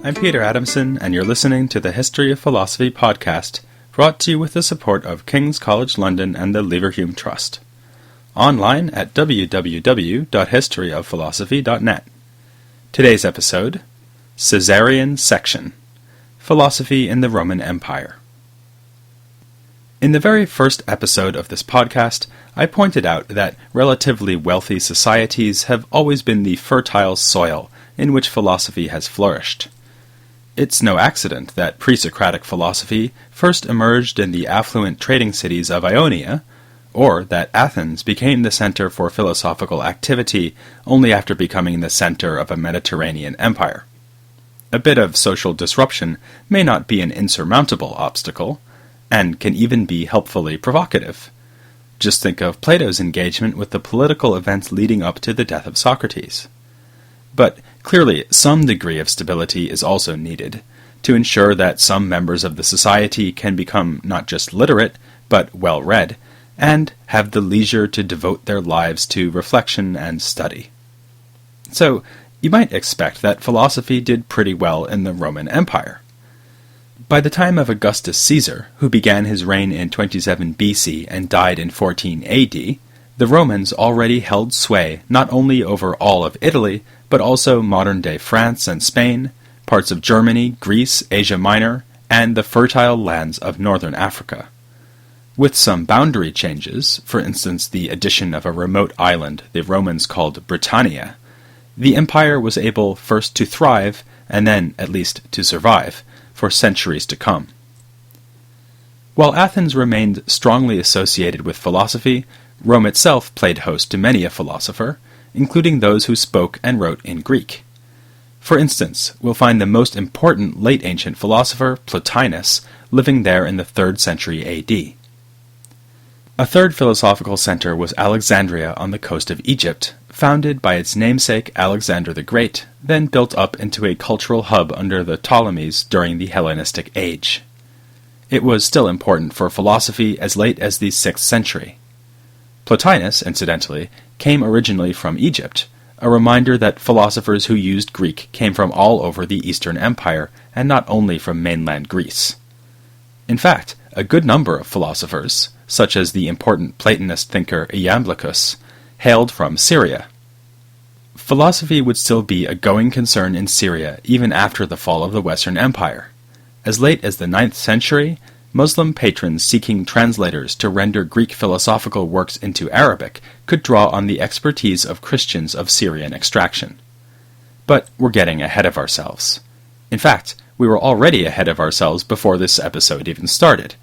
I'm Peter Adamson, and you're listening to the History of Philosophy podcast, brought to you with the support of King's College London and the Leverhulme Trust. Online at www.historyofphilosophy.net. Today's episode, Caesarian Section, Philosophy in the Roman Empire. In the very first episode of this podcast, I pointed out that relatively wealthy societies have always been the fertile soil in which philosophy has flourished. It's no accident that pre-Socratic philosophy first emerged in the affluent trading cities of Ionia, or that Athens became the center for philosophical activity only after becoming the center of a Mediterranean empire. A bit of social disruption may not be an insurmountable obstacle, and can even be helpfully provocative. Just think of Plato's engagement with the political events leading up to the death of Socrates. But clearly, some degree of stability is also needed to ensure that some members of the society can become not just literate, but well-read, and have the leisure to devote their lives to reflection and study. So, you might expect that philosophy did pretty well in the Roman Empire. By the time of Augustus Caesar, who began his reign in 27 BC and died in 14 AD, the Romans already held sway not only over all of Italy, but also modern-day France and Spain, parts of Germany, Greece, Asia Minor, and the fertile lands of northern Africa. With some boundary changes, for instance the addition of a remote island the Romans called Britannia, the empire was able first to thrive, and then, at least, to survive, for centuries to come. While Athens remained strongly associated with philosophy, Rome itself played host to many a philosopher, including those who spoke and wrote in Greek. For instance, we'll find the most important late ancient philosopher, Plotinus, living there in the 3rd century AD. A third philosophical center was Alexandria on the coast of Egypt, founded by its namesake Alexander the Great, then built up into a cultural hub under the Ptolemies during the Hellenistic Age. It was still important for philosophy as late as the 6th century. Plotinus, incidentally, came originally from Egypt, a reminder that philosophers who used Greek came from all over the Eastern Empire and not only from mainland Greece. In fact, a good number of philosophers, such as the important Platonist thinker Iamblichus, hailed from Syria. Philosophy would still be a going concern in Syria even after the fall of the Western Empire. As late as the 9th century, Muslim patrons seeking translators to render Greek philosophical works into Arabic could draw on the expertise of Christians of Syrian extraction. But we're getting ahead of ourselves. In fact, we were already ahead of ourselves before this episode even started.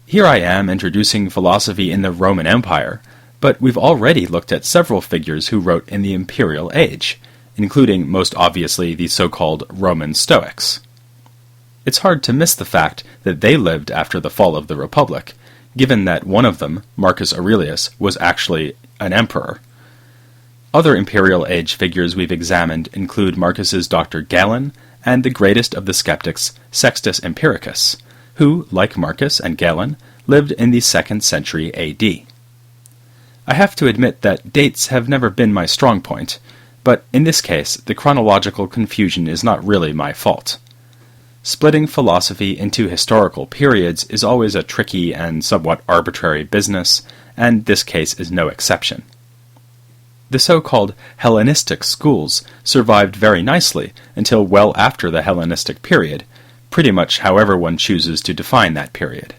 Here I am introducing philosophy in the Roman Empire, but we've already looked at several figures who wrote in the imperial age, including most obviously the so-called Roman Stoics. It's hard to miss the fact that they lived after the fall of the Republic, given that one of them, Marcus Aurelius, was actually an emperor. Other imperial age figures we've examined include Marcus's Dr. Galen and the greatest of the skeptics, Sextus Empiricus, who, like Marcus and Galen, lived in the 2nd century AD. I have to admit that dates have never been my strong point, but in this case the chronological confusion is not really my fault. Splitting philosophy into historical periods is always a tricky and somewhat arbitrary business, and this case is no exception. The so-called Hellenistic schools survived very nicely until well after the Hellenistic period, pretty much however one chooses to define that period.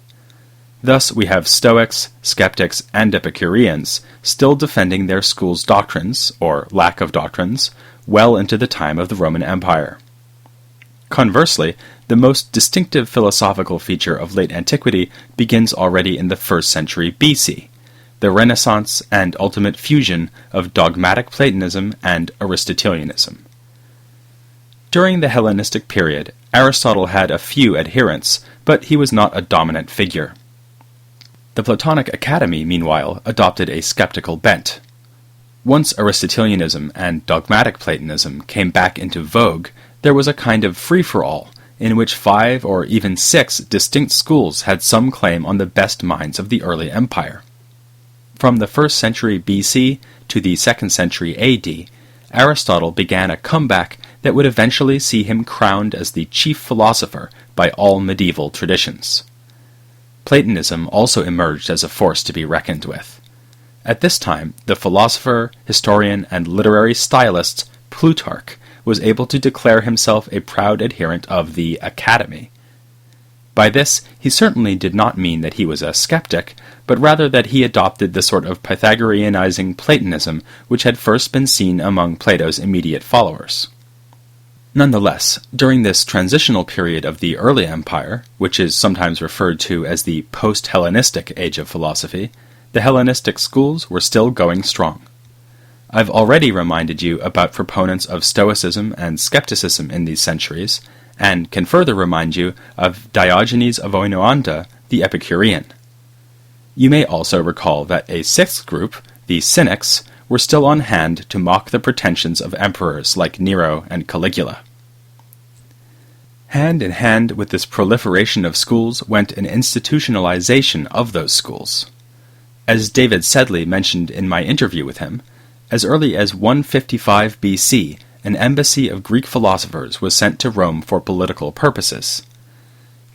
Thus we have Stoics, skeptics, and Epicureans still defending their school's doctrines, or lack of doctrines, well into the time of the Roman Empire. Conversely, the most distinctive philosophical feature of late antiquity begins already in the 1st century BC, the renaissance and ultimate fusion of dogmatic Platonism and Aristotelianism. During the Hellenistic period, Aristotle had a few adherents, but he was not a dominant figure. The Platonic Academy, meanwhile, adopted a skeptical bent. Once Aristotelianism and dogmatic Platonism came back into vogue, there was a kind of free-for-all, in which 5 or even 6 distinct schools had some claim on the best minds of the early empire. From the 1st century BC to the 2nd century AD, Aristotle began a comeback that would eventually see him crowned as the chief philosopher by all medieval traditions. Platonism also emerged as a force to be reckoned with. At this time, the philosopher, historian, and literary stylist Plutarch was able to declare himself a proud adherent of the Academy. By this, he certainly did not mean that he was a skeptic, but rather that he adopted the sort of Pythagoreanizing Platonism which had first been seen among Plato's immediate followers. Nonetheless, during this transitional period of the early empire, which is sometimes referred to as the post-Hellenistic age of philosophy, the Hellenistic schools were still going strong. I've already reminded you about proponents of Stoicism and skepticism in these centuries, and can further remind you of Diogenes of Oinoanda, the Epicurean. You may also recall that a sixth group, the Cynics, were still on hand to mock the pretensions of emperors like Nero and Caligula. Hand in hand with this proliferation of schools went an institutionalization of those schools. As David Sedley mentioned in my interview with him, as early as 155 BC, an embassy of Greek philosophers was sent to Rome for political purposes.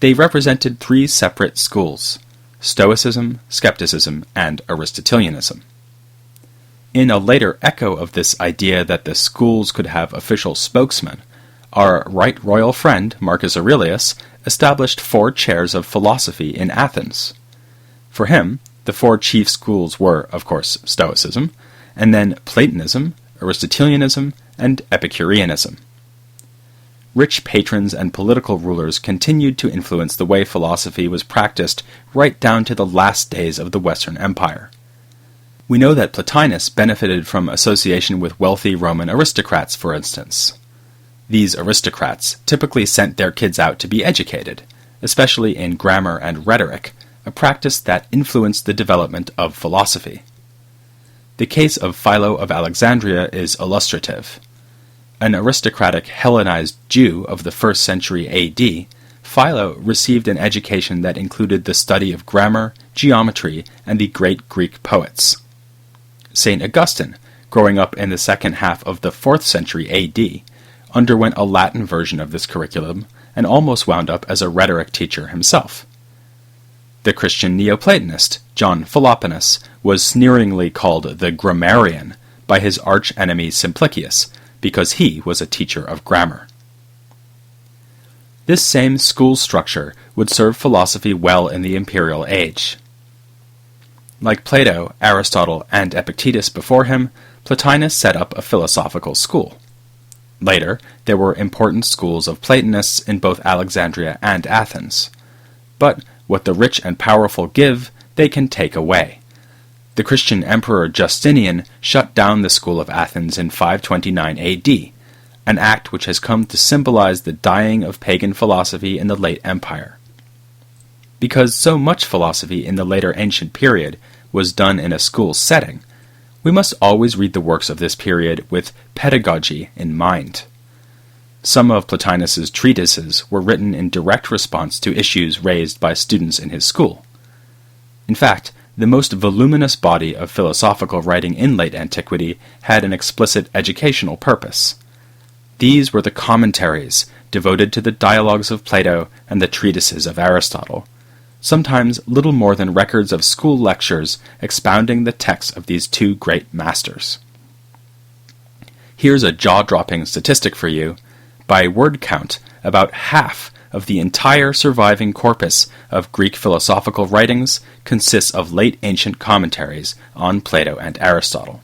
They represented three separate schools: Stoicism, skepticism, and Aristotelianism. In a later echo of this idea that the schools could have official spokesmen, our right royal friend Marcus Aurelius established 4 chairs of philosophy in Athens. For him, the 4 chief schools were, of course, Stoicism, and then Platonism, Aristotelianism, and Epicureanism. Rich patrons and political rulers continued to influence the way philosophy was practiced right down to the last days of the Western Empire. We know that Plotinus benefited from association with wealthy Roman aristocrats, for instance. These aristocrats typically sent their kids out to be educated, especially in grammar and rhetoric, a practice that influenced the development of philosophy. The case of Philo of Alexandria is illustrative. An aristocratic Hellenized Jew of the 1st century AD, Philo received an education that included the study of grammar, geometry, and the great Greek poets. St. Augustine, growing up in the second half of the 4th century AD, underwent a Latin version of this curriculum and almost wound up as a rhetoric teacher himself. The Christian Neoplatonist, John Philoponus, was sneeringly called the grammarian by his arch-enemy Simplicius, because he was a teacher of grammar. This same school structure would serve philosophy well in the imperial age. Like Plato, Aristotle, and Epictetus before him, Plotinus set up a philosophical school. Later, there were important schools of Platonists in both Alexandria and Athens. But what the rich and powerful give, they can take away. The Christian emperor Justinian shut down the school of Athens in 529 AD, an act which has come to symbolize the dying of pagan philosophy in the late empire. Because so much philosophy in the later ancient period was done in a school setting, we must always read the works of this period with pedagogy in mind. Some of Plotinus's treatises were written in direct response to issues raised by students in his school. In fact, the most voluminous body of philosophical writing in late antiquity had an explicit educational purpose. These were the Commentaries, devoted to the dialogues of Plato and the treatises of Aristotle, sometimes little more than records of school lectures expounding the texts of these two great masters. Here's a jaw-dropping statistic for you. By word count, about half of the entire surviving corpus of Greek philosophical writings consists of late ancient commentaries on Plato and Aristotle.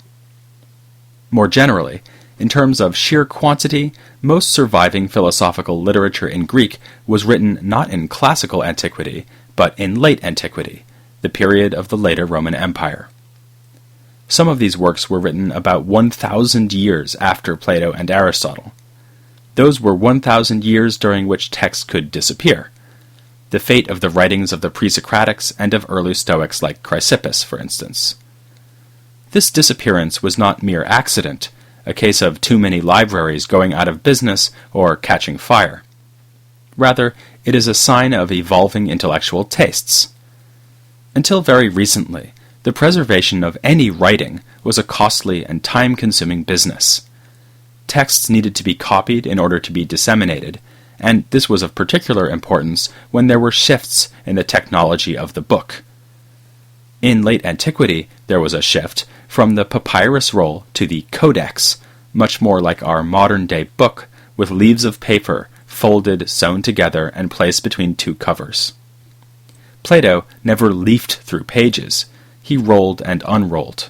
More generally, in terms of sheer quantity, most surviving philosophical literature in Greek was written not in classical antiquity, but in late antiquity, the period of the later Roman Empire. Some of these works were written about 1,000 years after Plato and Aristotle. Those were 1,000 years during which texts could disappear. The fate of the writings of the pre-Socratics and of early Stoics like Chrysippus, for instance. This disappearance was not mere accident, a case of too many libraries going out of business or catching fire. Rather, it is a sign of evolving intellectual tastes. Until very recently, the preservation of any writing was a costly and time-consuming business. Texts needed to be copied in order to be disseminated, and this was of particular importance when there were shifts in the technology of the book. In late antiquity, there was a shift from the papyrus roll to the codex, much more like our modern-day book, with leaves of paper folded, sewn together, and placed between two covers. Plato never leafed through pages. He rolled and unrolled.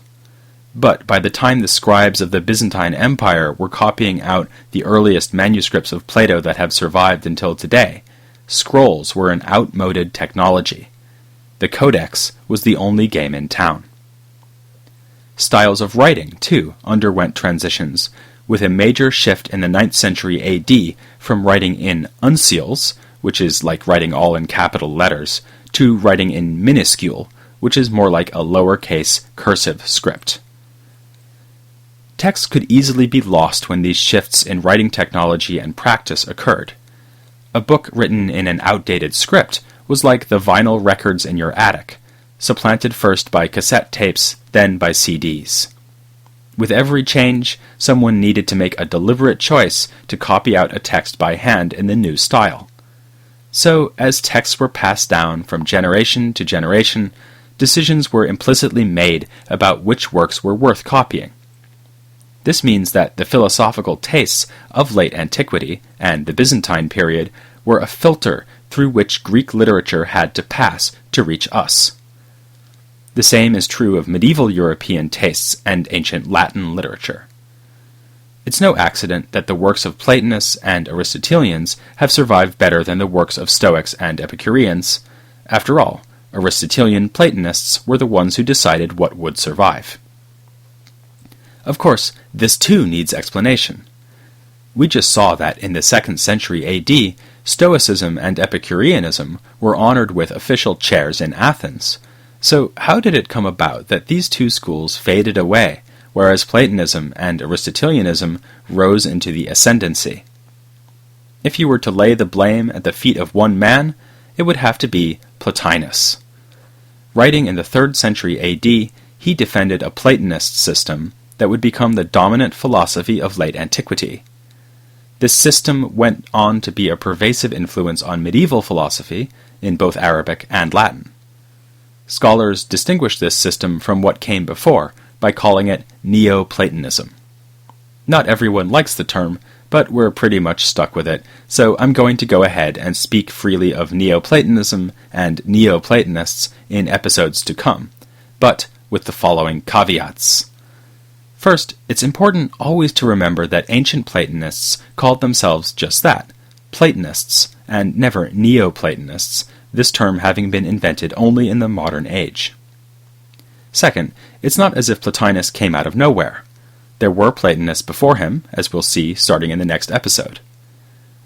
But by the time the scribes of the Byzantine Empire were copying out the earliest manuscripts of Plato that have survived until today, scrolls were an outmoded technology. The codex was the only game in town. Styles of writing, too, underwent transitions, with a major shift in the 9th century AD from writing in uncials, which is like writing all in capital letters, to writing in minuscule, which is more like a lowercase cursive script. Text could easily be lost when these shifts in writing technology and practice occurred. A book written in an outdated script was like the vinyl records in your attic, supplanted first by cassette tapes, then by CDs. With every change, someone needed to make a deliberate choice to copy out a text by hand in the new style. So, as texts were passed down from generation to generation, decisions were implicitly made about which works were worth copying. This means that the philosophical tastes of late antiquity and the Byzantine period were a filter through which Greek literature had to pass to reach us. The same is true of medieval European tastes and ancient Latin literature. It's no accident that the works of Platonists and Aristotelians have survived better than the works of Stoics and Epicureans. After all, Aristotelian Platonists were the ones who decided what would survive. Of course, this too needs explanation. We just saw that in the 2nd century AD, Stoicism and Epicureanism were honored with official chairs in Athens. So how did it come about that these two schools faded away, whereas Platonism and Aristotelianism rose into the ascendancy? If you were to lay the blame at the feet of one man, it would have to be Plotinus. Writing in the 3rd century AD, he defended a Platonist system that would become the dominant philosophy of late antiquity. This system went on to be a pervasive influence on medieval philosophy in both Arabic and Latin. Scholars distinguish this system from what came before by calling it Neoplatonism. Not everyone likes the term, but we're pretty much stuck with it, so I'm going to go ahead and speak freely of Neoplatonism and Neoplatonists in episodes to come, but with the following caveats. First, it's important always to remember that ancient Platonists called themselves just that, Platonists, and never Neoplatonists, this term having been invented only in the modern age. Second, it's not as if Plotinus came out of nowhere. There were Platonists before him, as we'll see starting in the next episode.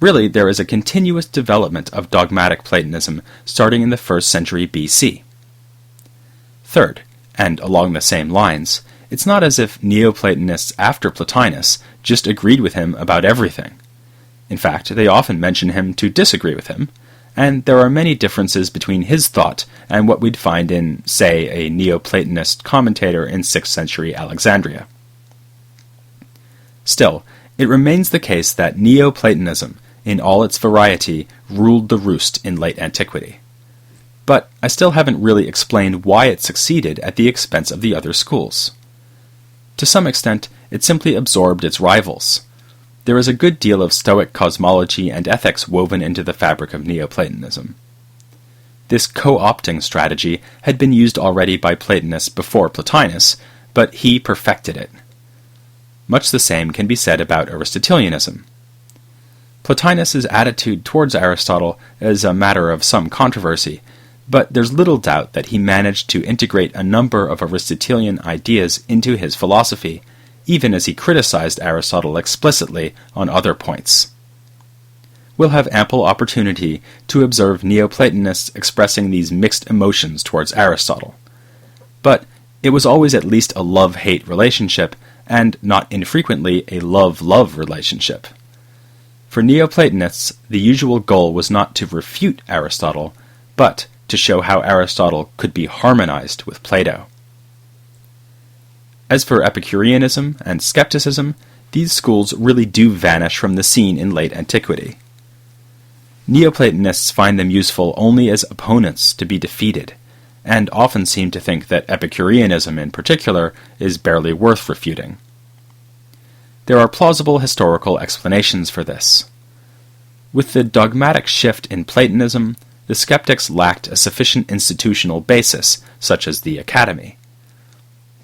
Really, there is a continuous development of dogmatic Platonism starting in the 1st century BC. Third, and along the same lines, it's not as if Neoplatonists after Plotinus just agreed with him about everything. In fact, they often mention him to disagree with him, and there are many differences between his thought and what we'd find in, say, a Neoplatonist commentator in 6th century Alexandria. Still, it remains the case that Neoplatonism, in all its variety, ruled the roost in late antiquity. But I still haven't really explained why it succeeded at the expense of the other schools. To some extent, it simply absorbed its rivals. There is a good deal of Stoic cosmology and ethics woven into the fabric of Neoplatonism. This co-opting strategy had been used already by Platonists before Plotinus, but he perfected it. Much the same can be said about Aristotelianism. Plotinus's attitude towards Aristotle is a matter of some controversy, but there's little doubt that he managed to integrate a number of Aristotelian ideas into his philosophy, even as he criticized Aristotle explicitly on other points. We'll have ample opportunity to observe Neoplatonists expressing these mixed emotions towards Aristotle. But it was always at least a love-hate relationship, and not infrequently a love-love relationship. For Neoplatonists, the usual goal was not to refute Aristotle, but to show how Aristotle could be harmonized with Plato. As for Epicureanism and skepticism, these schools really do vanish from the scene in late antiquity. Neoplatonists find them useful only as opponents to be defeated, and often seem to think that Epicureanism in particular is barely worth refuting. There are plausible historical explanations for this. With the dogmatic shift in Platonism, the skeptics lacked a sufficient institutional basis, such as the academy.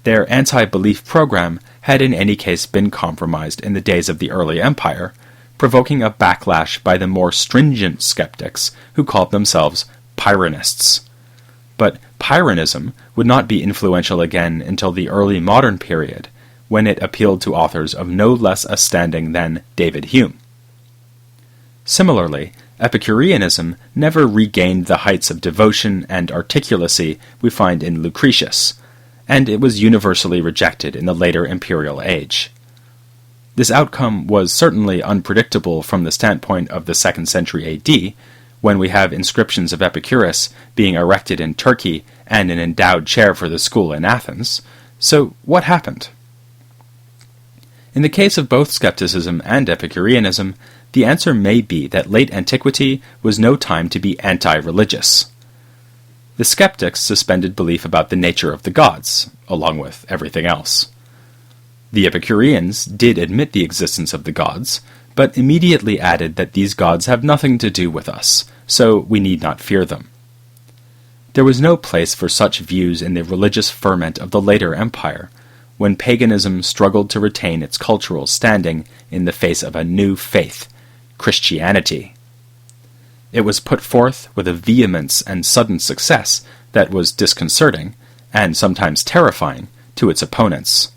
Their anti-belief program had in any case been compromised in the days of the early empire, provoking a backlash by the more stringent skeptics who called themselves Pyrrhonists. But Pyrrhonism would not be influential again until the early modern period, when it appealed to authors of no less a standing than David Hume. Similarly, Epicureanism never regained the heights of devotion and articulacy we find in Lucretius, and it was universally rejected in the later imperial age. This outcome was certainly unpredictable from the standpoint of the 2nd century AD, when we have inscriptions of Epicurus being erected in Turkey and an endowed chair for the school in Athens. So what happened? In the case of both skepticism and Epicureanism, the answer may be that late antiquity was no time to be anti-religious. The skeptics suspended belief about the nature of the gods, along with everything else. The Epicureans did admit the existence of the gods, but immediately added that these gods have nothing to do with us, so we need not fear them. There was no place for such views in the religious ferment of the later empire, when paganism struggled to retain its cultural standing in the face of a new faith, Christianity. It was put forth with a vehemence and sudden success that was disconcerting, and sometimes terrifying, to its opponents.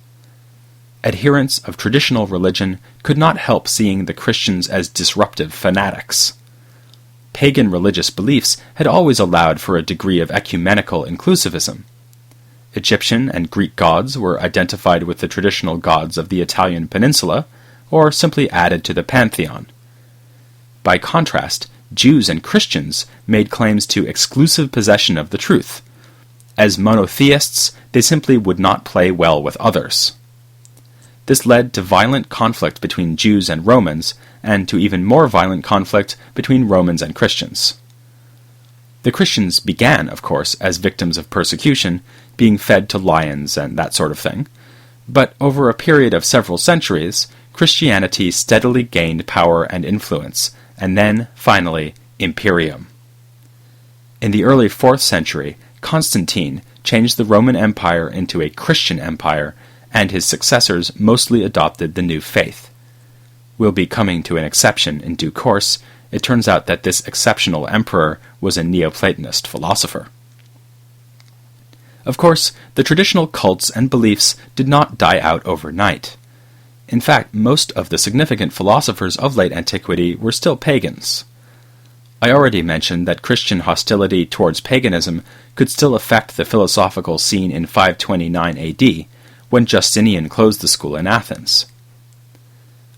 Adherents of traditional religion could not help seeing the Christians as disruptive fanatics. Pagan religious beliefs had always allowed for a degree of ecumenical inclusivism. Egyptian and Greek gods were identified with the traditional gods of the Italian peninsula, or simply added to the pantheon. By contrast, Jews and Christians made claims to exclusive possession of the truth. As monotheists, they simply would not play well with others. This led to violent conflict between Jews and Romans, and to even more violent conflict between Romans and Christians. The Christians began, of course, as victims of persecution, being fed to lions and that sort of thing, but over a period of several centuries, Christianity steadily gained power and influence, and then, finally, imperium. In the early 4th century, Constantine changed the Roman Empire into a Christian empire, and his successors mostly adopted the new faith. We'll be coming to an exception in due course. It turns out that this exceptional emperor was a Neoplatonist philosopher. Of course, the traditional cults and beliefs did not die out overnight. In fact, most of the significant philosophers of late antiquity were still pagans. I already mentioned that Christian hostility towards paganism could still affect the philosophical scene in 529 AD, when Justinian closed the school in Athens.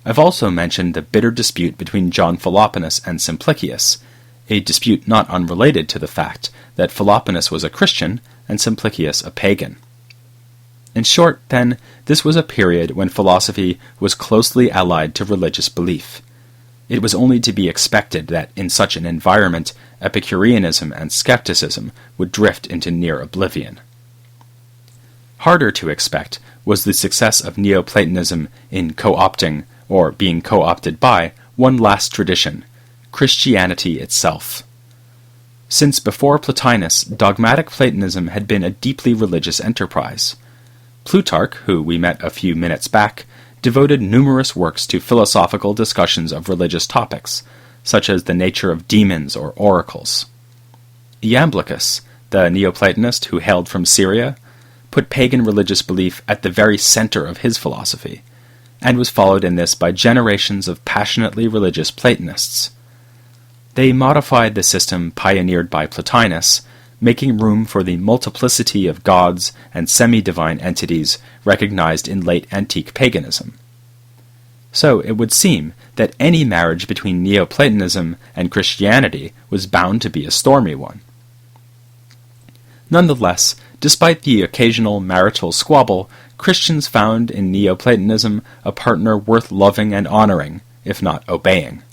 I've also mentioned the bitter dispute between John Philoponus and Simplicius, a dispute not unrelated to the fact that Philoponus was a Christian and Simplicius a pagan. In short, then, this was a period when philosophy was closely allied to religious belief. It was only to be expected that in such an environment, Epicureanism and skepticism would drift into near oblivion. Harder to expect was the success of Neoplatonism in co-opting, or being co-opted by, one last tradition, Christianity itself. Since before Plotinus, dogmatic Platonism had been a deeply religious enterprise. Plutarch, who we met a few minutes back, devoted numerous works to philosophical discussions of religious topics, such as the nature of demons or oracles. Iamblichus, the Neoplatonist who hailed from Syria, put pagan religious belief at the very center of his philosophy, and was followed in this by generations of passionately religious Platonists. They modified the system pioneered by Plotinus, making room for the multiplicity of gods and semi-divine entities recognized in late antique paganism. So it would seem that any marriage between Neoplatonism and Christianity was bound to be a stormy one. Nonetheless, despite the occasional marital squabble, Christians found in Neoplatonism a partner worth loving and honoring, if not obeying.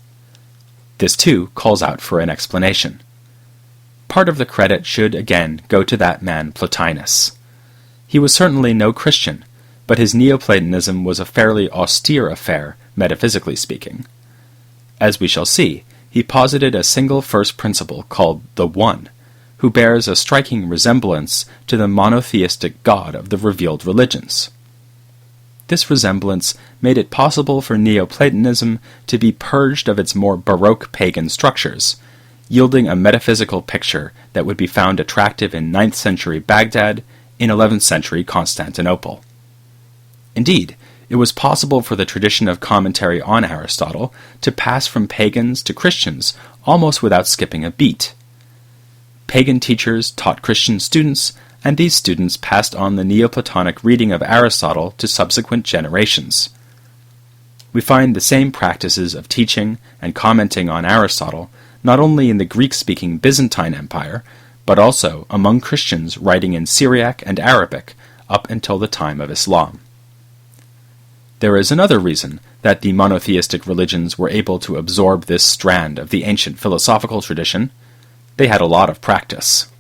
This too calls out for an explanation. Part of the credit should again go to that man Plotinus. He was certainly no Christian, but his Neoplatonism was a fairly austere affair, metaphysically speaking. As we shall see, he posited a single first principle called the One, who bears a striking resemblance to the monotheistic God of the revealed religions. This resemblance made it possible for Neoplatonism to be purged of its more Baroque pagan structures, yielding a metaphysical picture that would be found attractive in 9th century Baghdad, in 11th century Constantinople. Indeed, it was possible for the tradition of commentary on Aristotle to pass from pagans to Christians almost without skipping a beat. Pagan teachers taught Christian students, and these students passed on the Neoplatonic reading of Aristotle to subsequent generations. We find the same practices of teaching and commenting on Aristotle not only in the Greek-speaking Byzantine Empire, but also among Christians writing in Syriac and Arabic up until the time of Islam. There is another reason that the monotheistic religions were able to absorb this strand of the ancient philosophical tradition. They had a lot of practice.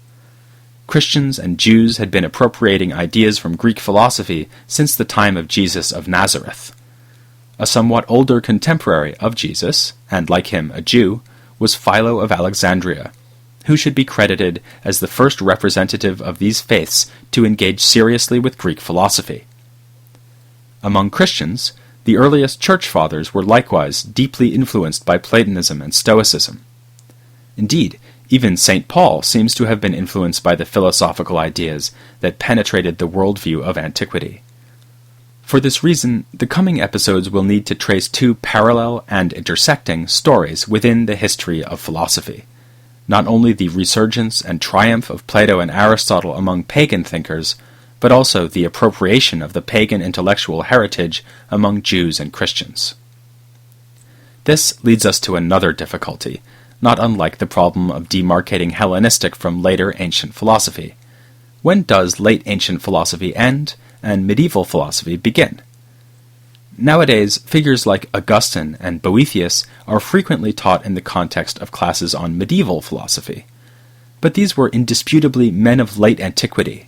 Christians and Jews had been appropriating ideas from Greek philosophy since the time of Jesus of Nazareth. A somewhat older contemporary of Jesus, and like him a Jew, was Philo of Alexandria, who should be credited as the first representative of these faiths to engage seriously with Greek philosophy. Among Christians, the earliest church fathers were likewise deeply influenced by Platonism and Stoicism. Indeed, even St. Paul seems to have been influenced by the philosophical ideas that penetrated the worldview of antiquity. For this reason, the coming episodes will need to trace two parallel and intersecting stories within the history of philosophy. Not only the resurgence and triumph of Plato and Aristotle among pagan thinkers, but also the appropriation of the pagan intellectual heritage among Jews and Christians. This leads us to another difficulty, not unlike the problem of demarcating Hellenistic from later ancient philosophy. When does late ancient philosophy end, and medieval philosophy begin? Nowadays, figures like Augustine and Boethius are frequently taught in the context of classes on medieval philosophy. But these were indisputably men of late antiquity.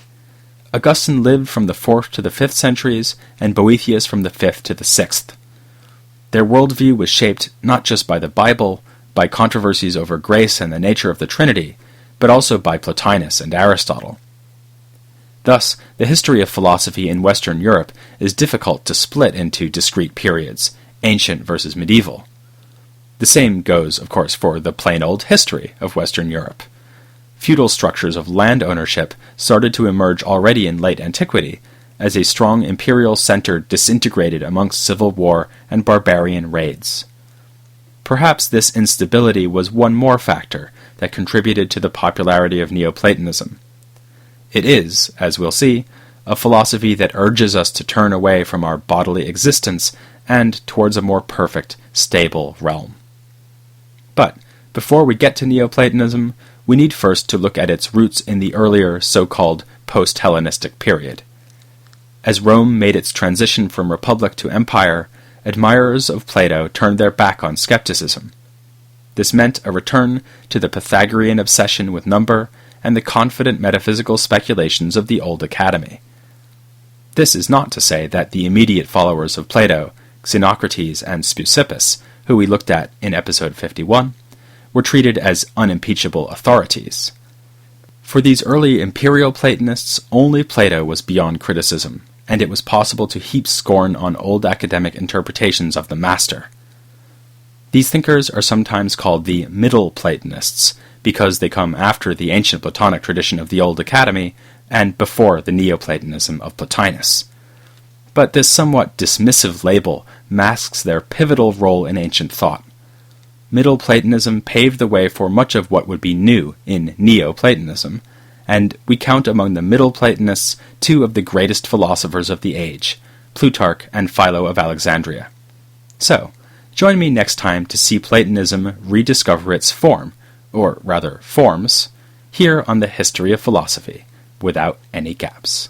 Augustine lived from the 4th to the 5th centuries, and Boethius from the 5th to the 6th. Their worldview was shaped not just by the Bible, by controversies over grace and the nature of the Trinity, but also by Plotinus and Aristotle. Thus, the history of philosophy in Western Europe is difficult to split into discrete periods, ancient versus medieval. The same goes, of course, for the plain old history of Western Europe. Feudal structures of land ownership started to emerge already in late antiquity, as a strong imperial center disintegrated amongst civil war and barbarian raids. Perhaps this instability was one more factor that contributed to the popularity of Neoplatonism. It is, as we'll see, a philosophy that urges us to turn away from our bodily existence and towards a more perfect, stable realm. But before we get to Neoplatonism, we need first to look at its roots in the earlier so-called post-Hellenistic period. As Rome made its transition from republic to empire, admirers of Plato turned their back on skepticism. This meant a return to the Pythagorean obsession with number and the confident metaphysical speculations of the old academy. This is not to say that the immediate followers of Plato, Xenocrates and Speusippus, who we looked at in episode 51, were treated as unimpeachable authorities. For these early imperial Platonists, only Plato was beyond criticism, and it was possible to heap scorn on old academic interpretations of the master. These thinkers are sometimes called the Middle Platonists, because they come after the ancient Platonic tradition of the Old Academy and before the Neoplatonism of Plotinus. But this somewhat dismissive label masks their pivotal role in ancient thought. Middle Platonism paved the way for much of what would be new in Neoplatonism, and we count among the Middle Platonists two of the greatest philosophers of the age, Plutarch and Philo of Alexandria. So, join me next time to see Platonism rediscover its form, or rather forms, here on the History of Philosophy, without any gaps.